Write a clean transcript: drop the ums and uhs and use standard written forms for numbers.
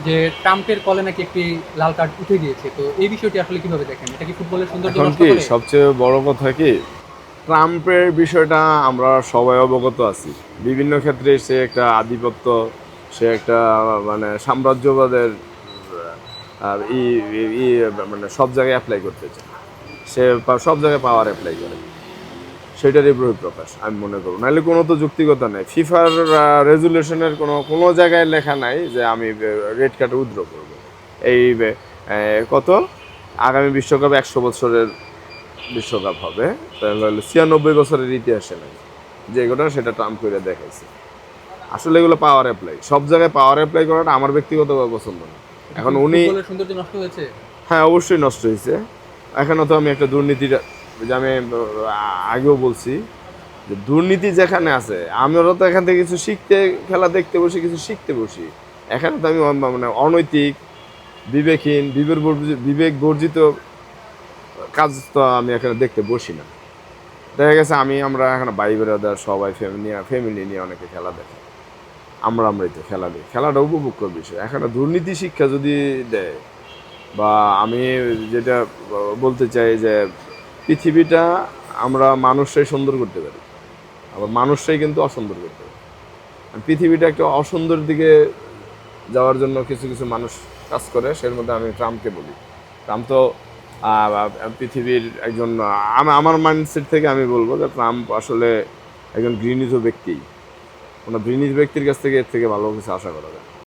যে ট্রাম্পের কলে নাকি একটি লাল কার্ড উঠে গিয়েছে, তো এই বিষয়টি আসলে কিভাবে দেখেন? এটা কি ফুটবলের সৌন্দর্য এখন নষ্ট কি করে? সবচেয়ে বড় কথা কি, ট্রাম্পের বিষয়টা আমরা সবাই অবগত আছি। বিভিন্ন ক্ষেত্রে সে একটা আধিপত্য, সে একটা মানে সাম্রাজ্যবাদের ই ই মানে সব জায়গায় অ্যাপ্লাই করতে চায়। সে সব জায়গায় পাওয়ার অ্যাপ্লাই করে, সেটারই বহিঃপ্রকাশ আমি মনে করব। নাহলে কোনো তো যৌক্তিকতা নেই। ফিফার রেজুলেশনের কোনো জায়গায় লেখা নাই যে আমি রেড কার্ড উইথড্র করব। এই কত আগামী বিশ্বকাপে 100 বছরের বিশ্বকাপ হবে, তাহলে হলো 96 বছরের ইতিহাসে নাই যেগুলো, সেটা ট্রাম্প করে দেখাইছে। আসলে এগুলো পাওয়ার অ্যাপ্লাই, সব জায়গায় পাওয়ার অ্যাপ্লাই করাটা আমার ব্যক্তিগতভাবে পছন্দ না। এটা কি এখন উনি, ফুটবলের সৌন্দর্য নষ্ট হয়েছে? হ্যাঁ অবশ্যই নষ্ট হয়েছে। এখনও তো আমি একটা দুর্নীতির, যে আমি আগেও বলছি যে দুর্নীতি যেখানে আছে, আমরা তো এখান থেকে কিছু শিখতে, খেলা দেখতে বসি, কিছু শিখতে বসি। এখানে তো আমি মানে অনৈতিক, বিবেকহীন, বিবেক বর্জিত কাজ তো আমি এখানে দেখতে বসি না। দেখা গেছে আমরা এখানে ভাই বেড়াদার সবাই ফ্যামিলি নিয়ে অনেকে খেলা দেখে, আমরাই তো খেলা দিই, খেলাটা উপভোগ্য বিষয়। এখানে দুর্নীতি শিক্ষা যদি দেয়, বা আমি যেটা বলতে চাই যে পৃথিবীটা আমরা মানুষরাই সুন্দর করতে পারি, আবার মানুষরাই কিন্তু অসুন্দর করতে পারি। আর পৃথিবীটা একটা অসুন্দর দিকে যাওয়ার জন্য কিছু কিছু মানুষ কাজ করে, সের মধ্যে আমি ট্রাম্পকে বলি। ট্রাম্প তো পৃথিবীর একজন, আমার মাইন্ডসেট থেকে আমি বলবো যে ট্রাম্প আসলে একজন ঘৃণিত ব্যক্তি। কোনো ঘৃণিত ব্যক্তির কাছ থেকে এর থেকে ভালো কিছু আশা করা যায় না।